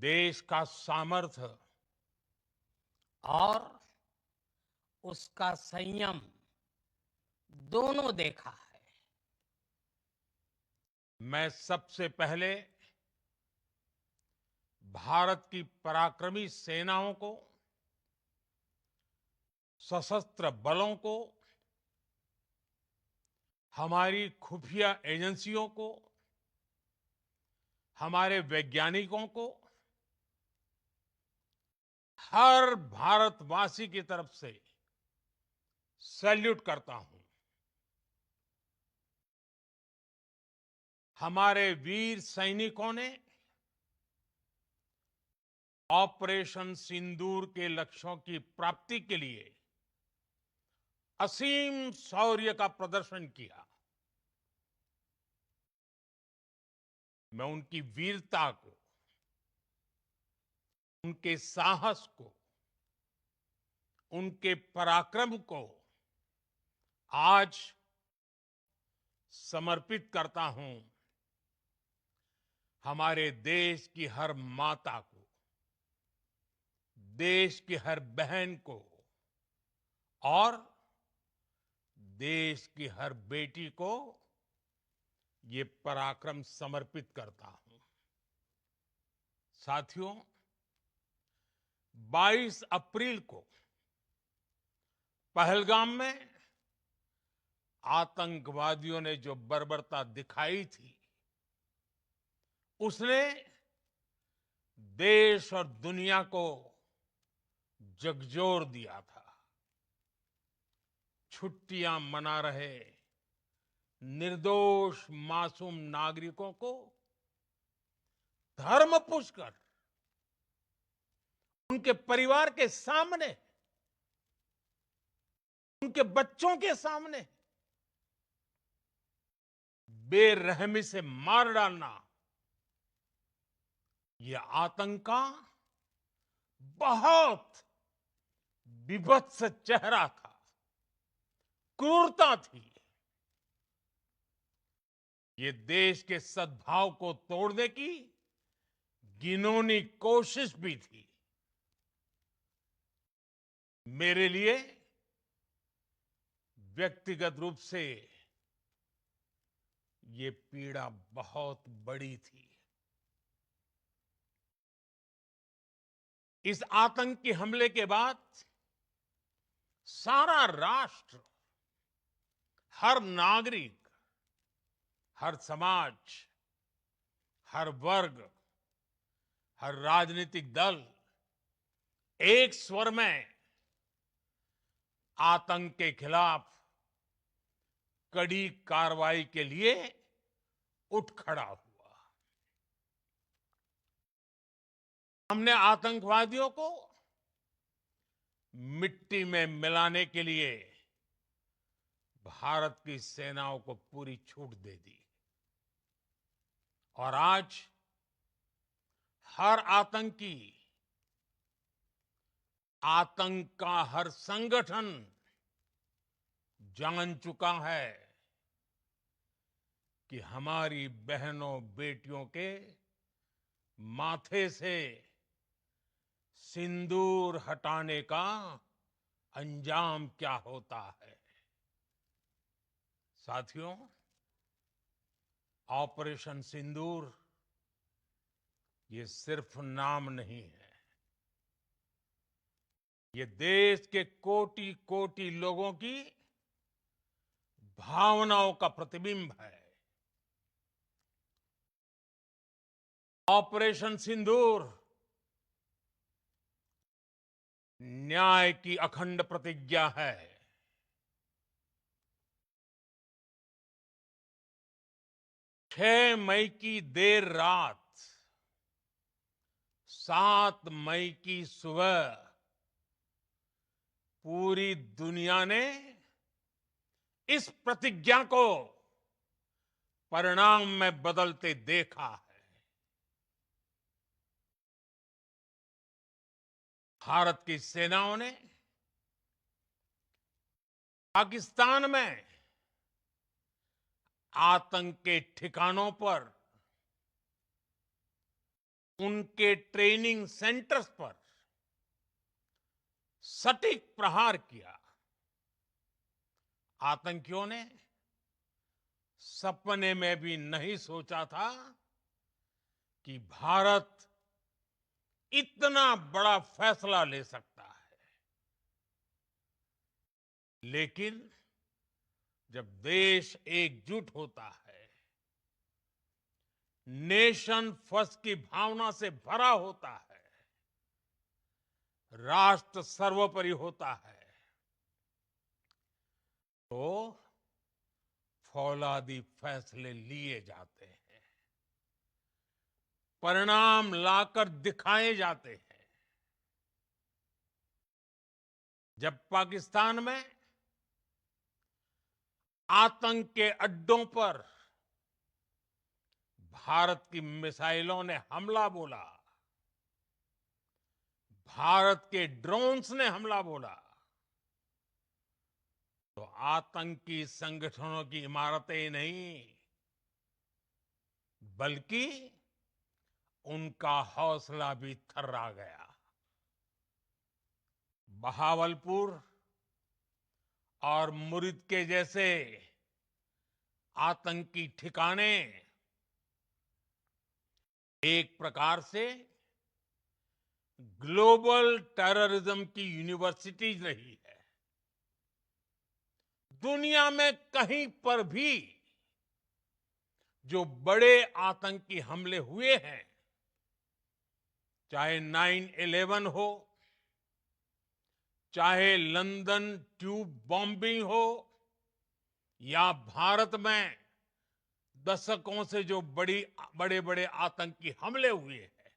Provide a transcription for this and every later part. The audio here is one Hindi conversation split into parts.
देश का सामर्थ्य और उसका संयम दोनों देखा है। मैं सबसे पहले भारत की पराक्रमी सेनाओं को, सशस्त्र बलों को, हमारी खुफिया एजेंसियों को, हमारे वैज्ञानिकों को, हर भारतवासी की तरफ से सैल्यूट करता हूं। हमारे वीर सैनिकों ने ऑपरेशन सिंदूर के लक्ष्यों की प्राप्ति के लिए असीम शौर्य का प्रदर्शन किया। मैं उनकी वीरता को, उनके साहस को, उनके पराक्रम को आज समर्पित करता हूं हमारे देश की हर माता को, देश की हर बहन को और देश की हर बेटी को ये पराक्रम समर्पित करता हूं। साथियों, 22 अप्रैल को पहलगाम में आतंकवादियों ने जो बर्बरता दिखाई थी, उसने देश और दुनिया को झकझोर दिया था। छुट्टियां मना रहे निर्दोष मासूम नागरिकों को धर्म पूछकर उनके परिवार के सामने, उनके बच्चों के सामने बेरहमी से मार डालना, यह आतंक का बहुत विभत्स चेहरा था, क्रूरता थी। ये देश के सद्भाव को तोड़ने की घिनौनी कोशिश भी थी। मेरे लिए व्यक्तिगत रूप से ये पीड़ा बहुत बड़ी थी। इस आतंकी हमले के बाद सारा राष्ट्र, हर नागरिक, हर समाज, हर वर्ग, हर राजनीतिक दल एक स्वर में आतंक के खिलाफ कड़ी कार्रवाई के लिए उठ खड़ा हुआ। हमने आतंकवादियों को मिट्टी में मिलाने के लिए भारत की सेनाओं को पूरी छूट दे दी और आज हर आतंकी, आतंक का हर संगठन जान चुका है कि हमारी बहनों बेटियों के माथे से सिंदूर हटाने का अंजाम क्या होता है। साथियों, ऑपरेशन सिंदूर ये सिर्फ नाम नहीं है, ये देश के कोटि कोटि लोगों की भावनाओं का प्रतिबिंब है। ऑपरेशन सिंदूर न्याय की अखंड प्रतिज्ञा है। 6 मई की देर रात, 7 मई की सुबह पूरी दुनिया ने इस प्रतिज्ञा को परिणाम में बदलते देखा है। भारत की सेनाओं ने पाकिस्तान में आतंक के ठिकानों पर उनके ट्रेनिंग सेंटर्स पर सटीक प्रहार किया। आतंकियों ने सपने में भी नहीं सोचा था कि भारत इतना बड़ा फैसला ले सकता है। लेकिन जब देश एकजुट होता है, नेशन फर्स्ट की भावना से भरा होता है, राष्ट्र सर्वोपरि होता है, तो फौलादी फैसले लिए जाते हैं, परिणाम लाकर दिखाए जाते हैं। जब पाकिस्तान में आतंक के अड्डों पर भारत की मिसाइलों ने हमला बोला, भारत के ड्रोन्स ने हमला बोला, तो आतंकी संगठनों की इमारतें नहीं, बल्कि उनका हौसला भी थर्रा गया। बहावलपुर और मुरिद के जैसे आतंकी ठिकाने एक प्रकार से ग्लोबल टेररिज्म की यूनिवर्सिटीज रही है। दुनिया में कहीं पर भी जो बड़े आतंकी हमले हुए हैं, चाहे 9/11 हो, चाहे लंदन ट्यूब बॉम्बिंग हो, या भारत में दशकों से जो बड़े बड़े आतंकी हमले हुए हैं,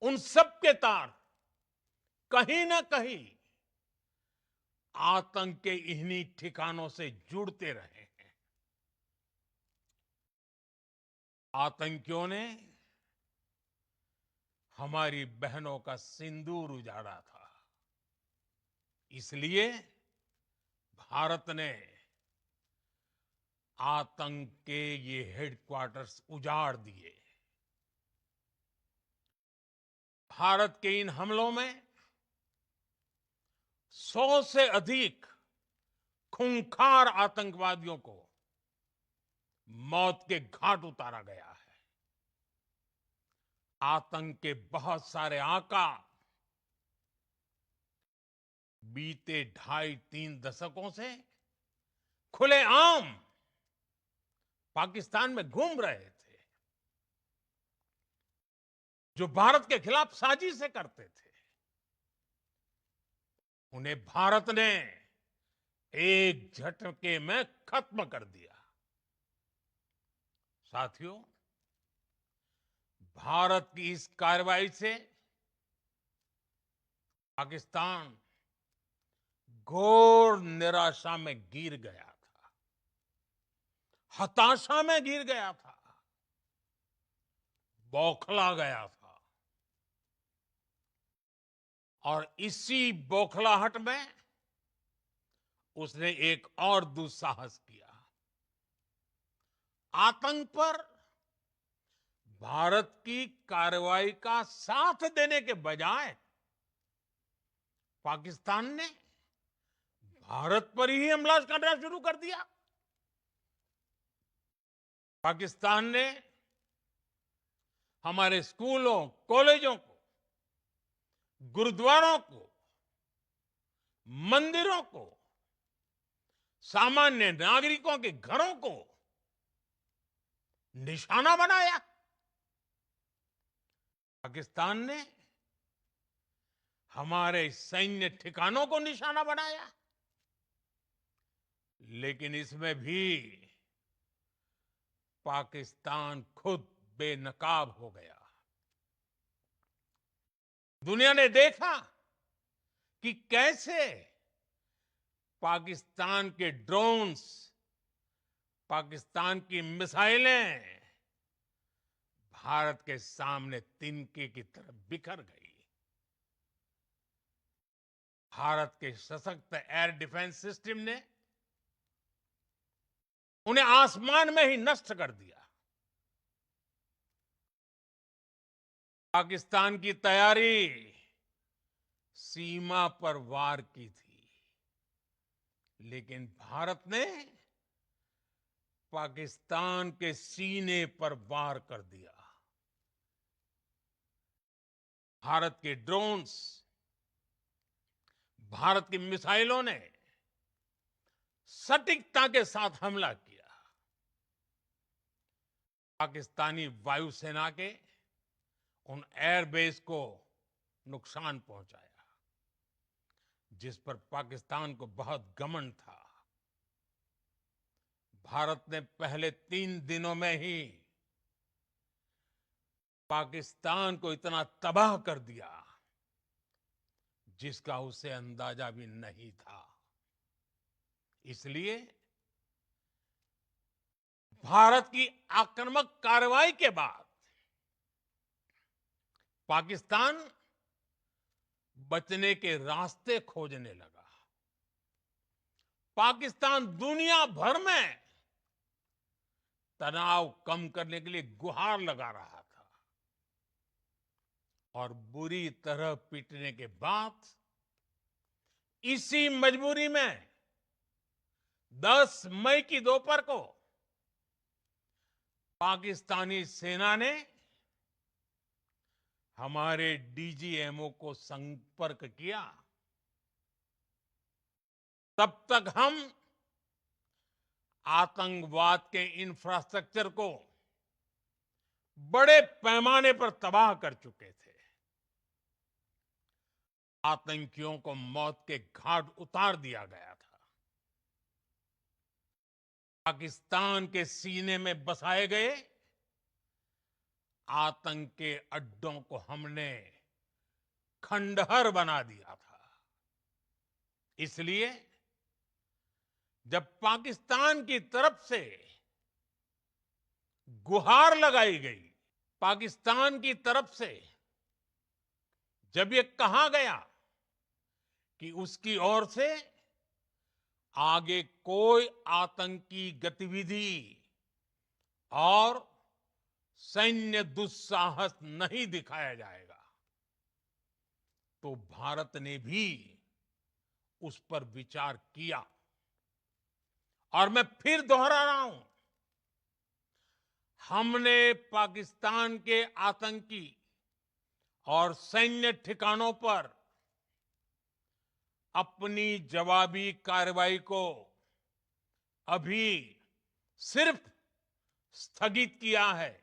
उन सब के तार कहीं ना कहीं आतंक के इन्हीं ठिकानों से जुड़ते रहे हैं। आतंकियों ने हमारी बहनों का सिंदूर उजाड़ा था, इसलिए भारत ने आतंक के ये हेडक्वार्टर्स उजाड़ दिए। भारत के इन हमलों में 100 से अधिक खूंखार आतंकवादियों को मौत के घाट उतारा गया है। आतंक के बहुत सारे आका बीते 2.5-3 दशकों से खुलेआम पाकिस्तान में घूम रहे थे, जो भारत के खिलाफ साजिशें करते थे। उन्हें भारत ने एक झटके में खत्म कर दिया। साथियों, भारत की इस कार्रवाई से पाकिस्तान घोर निराशा में गिर गया था, हताशा में गिर गया था, बौखला गया था। और इसी बौखलाहट में उसने एक और दुस्साहस किया। आतंक पर भारत की कार्रवाई का साथ देने के बजाय पाकिस्तान ने भारत पर ही हमला करना शुरू कर दिया। पाकिस्तान ने हमारे स्कूलों, कॉलेजों को, गुरुद्वारों को, मंदिरों को, सामान्य नागरिकों के घरों को निशाना बनाया। पाकिस्तान ने हमारे सैन्य ठिकानों को निशाना बनाया। लेकिन इसमें भी पाकिस्तान खुद बेनकाब हो गया। दुनिया ने देखा कि कैसे पाकिस्तान के ड्रोन्स, पाकिस्तान की मिसाइलें भारत के सामने तिनके की तरह बिखर गई। भारत के सशक्त एयर डिफेंस सिस्टम ने उन्हें आसमान में ही नष्ट कर दिया। पाकिस्तान की तैयारी सीमा पर वार की थी, लेकिन भारत ने पाकिस्तान के सीने पर वार कर दिया। भारत के ड्रोन्स, भारत की मिसाइलों ने सटीकता के साथ हमला किया। पाकिस्तानी वायुसेना के उन एयरबेस को नुकसान पहुंचाया, जिस पर पाकिस्तान को बहुत घमंड था। भारत ने पहले 3 दिनों में ही पाकिस्तान को इतना तबाह कर दिया, जिसका उसे अंदाजा भी नहीं था। इसलिए भारत की आक्रामक कार्रवाई के बाद पाकिस्तान बचने के रास्ते खोजने लगा। पाकिस्तान दुनिया भर में तनाव कम करने के लिए गुहार लगा रहा था, और बुरी तरह पीटने के बाद इसी मजबूरी में 10 मई की दोपहर को पाकिस्तानी सेना ने हमारे डीजीएमओ को संपर्क किया। तब तक हम आतंकवाद के इंफ्रास्ट्रक्चर को बड़े पैमाने पर तबाह कर चुके थे। आतंकियों को मौत के घाट उतार दिया गया था। पाकिस्तान के सीने में बसाए गए आतंक के अड्डों को हमने खंडहर बना दिया था। इसलिए जब पाकिस्तान की तरफ से गुहार लगाई गई, पाकिस्तान की तरफ से जब ये कहा गया कि उसकी ओर से आगे कोई आतंकी गतिविधि और सैन्य दुस्साहस नहीं दिखाया जाएगा, तो भारत ने भी उस पर विचार किया। और मैं फिर दोहरा रहा हूं, हमने पाकिस्तान के आतंकी और सैन्य ठिकानों पर अपनी जवाबी कार्रवाई को अभी सिर्फ स्थगित किया है।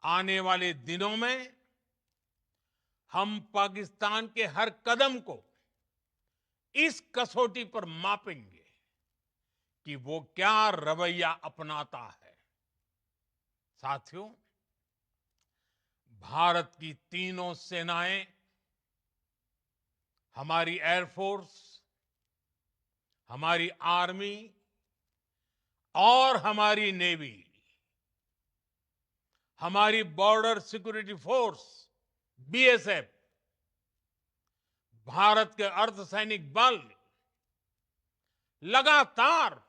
आने वाले दिनों में हम पाकिस्तान के हर कदम को इस कसौटी पर मापेंगे कि वो क्या रवैया अपनाता है। साथियों, भारत की तीनों सेनाएं, हमारी एयरफोर्स, हमारी आर्मी और हमारी नेवी, हमारी border security force BSF, Bharat के अर्धसैनिक बल लगातार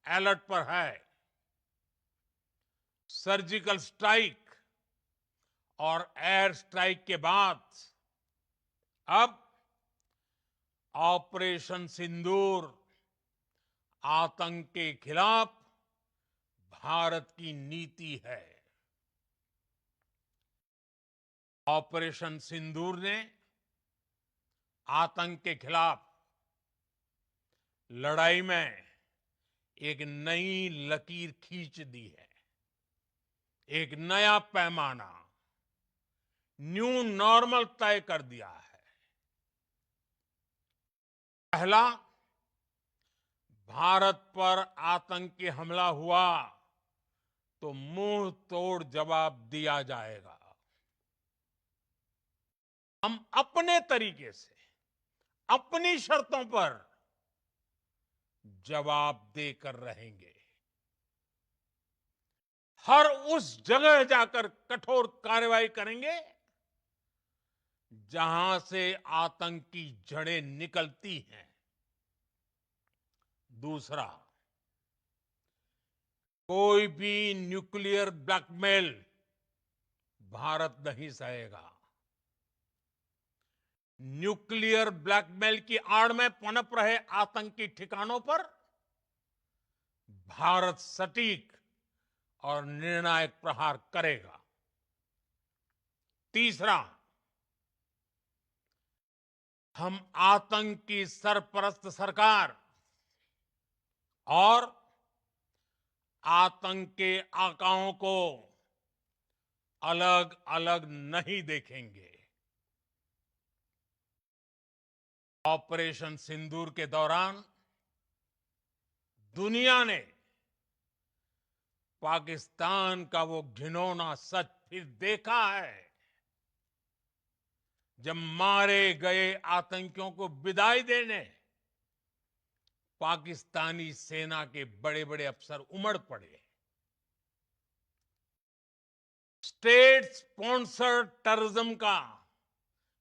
अलर्ट पर है। सर्जिकल स्ट्राइक और एयर स्ट्राइक के बाद अब ऑपरेशन सिंदूर आतंक के खिलाफ भारत की नीति है। ऑपरेशन सिंदूर ने आतंक के खिलाफ लड़ाई में एक नई लकीर खींच दी है, एक नया पैमाना, न्यू नॉर्मल तय कर दिया है। पहला, भारत पर आतंकी हमला हुआ तो मुंह तोड़ जवाब दिया जाएगा। हम अपने तरीके से, अपनी शर्तों पर जवाब देकर रहेंगे। हर उस जगह जाकर कठोर कार्रवाई करेंगे जहां से आतंक की जड़ें निकलती हैं। दूसरा, कोई भी न्यूक्लियर ब्लैकमेल भारत नहीं सहेगा। न्यूक्लियर ब्लैकमेल की आड़ में पनप रहे आतंकी ठिकानों पर भारत सटीक और निर्णायक प्रहार करेगा। तीसरा, हम आतंक की सरपरस्त सरकार और आतंक के आकाओं को अलग अलग नहीं देखेंगे। ऑपरेशन सिंदूर के दौरान दुनिया ने पाकिस्तान का वो घिनौना सच फिर देखा है, जब मारे गए आतंकियों को विदाई देने पाकिस्तानी सेना के बड़े बड़े अफसर उमड़ पड़े। स्टेट स्पॉन्सर्ड टेररिज्म का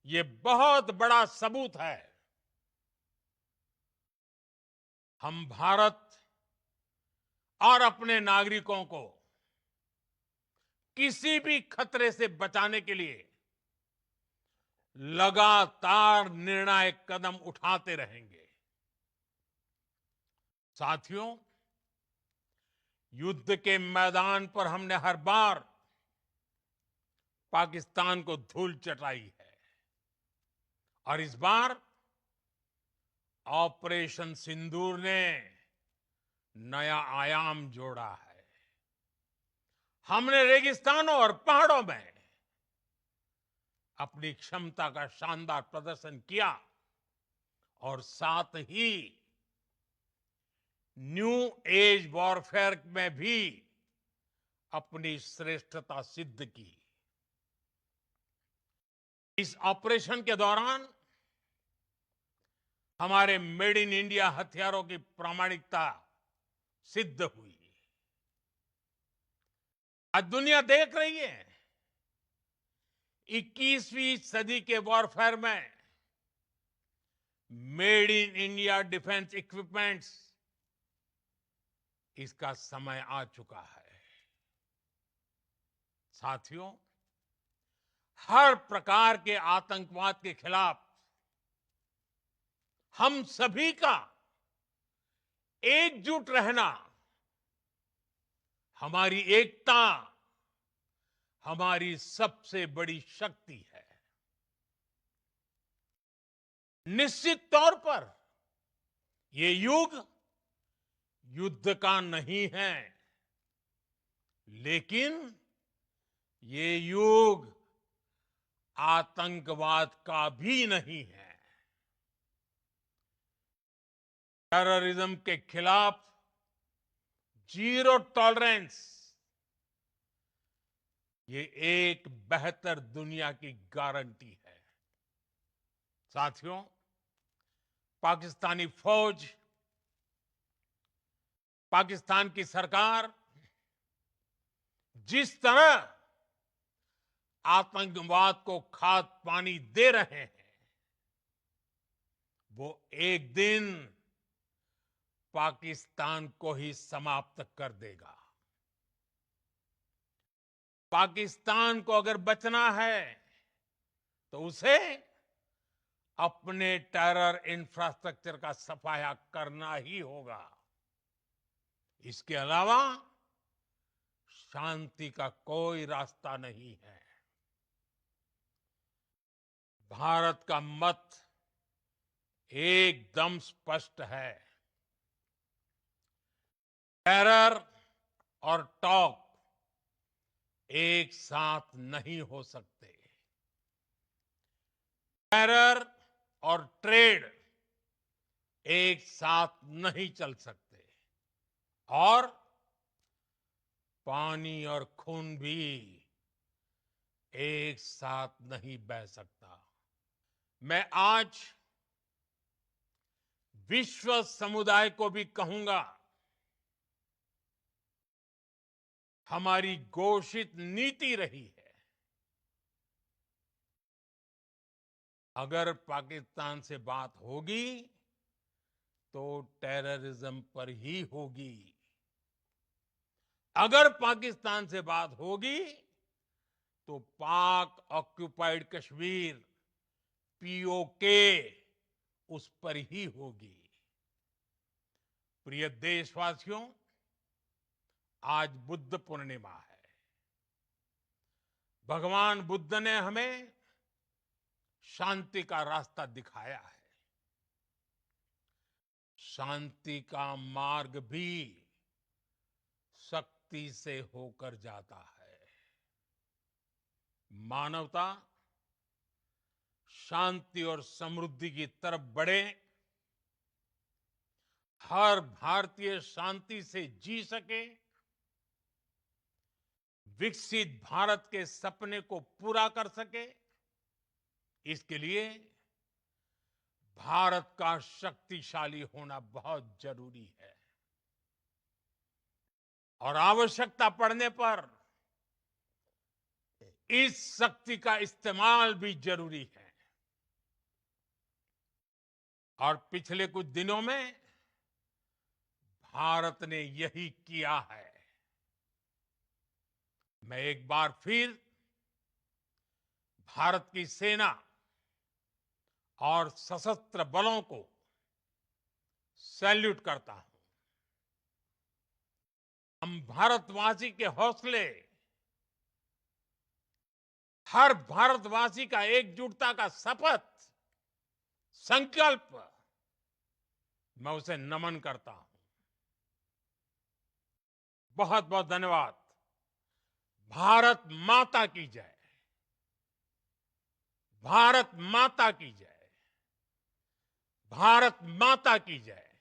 ये बहुत बड़ा सबूत है। हम भारत और अपने नागरिकों को किसी भी खतरे से बचाने के लिए लगातार निर्णायक कदम उठाते रहेंगे। साथियों, युद्ध के मैदान पर हमने हर बार पाकिस्तान को धूल चटाई है और इस बार ऑपरेशन सिंदूर ने नया आयाम जोड़ा है। हमने रेगिस्तानों और पहाड़ों में अपनी क्षमता का शानदार प्रदर्शन किया और साथ ही न्यू एज वॉरफेयर में भी अपनी श्रेष्ठता सिद्ध की। इस ऑपरेशन के दौरान हमारे मेड इन इंडिया हथियारों की प्रामाणिकता सिद्ध हुई। आज दुनिया देख रही है 21वीं सदी के वॉरफेयर में made in India defence equipments, इसका समय आ चुका है। साथियों, हर प्रकार के आतंकवाद के खिलाफ हम सभी का एकजुट रहना, हमारी एकता हमारी सबसे बड़ी शक्ति है। निश्चित तौर पर ये युग युद्ध का नहीं है, लेकिन ये युग आतंकवाद का भी नहीं है। टेररिज्म के खिलाफ जीरो टॉलरेंस, ये एक बेहतर दुनिया की गारंटी है। साथियों, पाकिस्तानी फौज, पाकिस्तान की सरकार जिस तरह आतंकवाद को खाद पानी दे रहे हैं, वो एक दिन पाकिस्तान को ही समाप्त कर देगा। पाकिस्तान को अगर बचना है तो उसे अपने टेरर इंफ्रास्ट्रक्चर का सफाया करना ही होगा। इसके अलावा शांति का कोई रास्ता नहीं है। भारत का मत एकदम स्पष्ट है। टेरर और टॉक एक साथ नहीं हो सकते। टेरर और ट्रेड एक साथ नहीं चल सकते और पानी और खून भी एक साथ नहीं बह सकता। मैं आज विश्व समुदाय को भी कहूंगा, हमारी घोषित नीति रही है, अगर पाकिस्तान से बात होगी तो टेररिज्म पर ही होगी। अगर पाकिस्तान से बात होगी तो पाक ऑक्यूपाइड कश्मीर पीओके उस पर ही होगी। प्रिय देशवासियों, आज बुद्ध पूर्णिमा है। भगवान बुद्ध ने हमें शांति का रास्ता दिखाया है। शांति का मार्ग भी शक्ति से होकर जाता है। मानवता शांति और समृद्धि की तरफ बढ़े, हर भारतीय शांति से जी सके, विकसित भारत के सपने को पूरा कर सके, इसके लिए भारत का शक्तिशाली होना बहुत जरूरी है। और आवश्यकता पड़ने पर इस शक्ति का इस्तेमाल भी जरूरी है। और पिछले कुछ दिनों में भारत ने यही किया है। मैं एक बार फिर भारत की सेना और सशस्त्र बलों को सैल्यूट करता हूं। हम भारतवासी के हौसले, हर भारतवासी का एकजुटता का शपथ, संकल्प, मैं उसे नमन करता हूं। बहुत बहुत धन्यवाद। भारत माता की जय। भारत माता की जय। भारत माता की जय।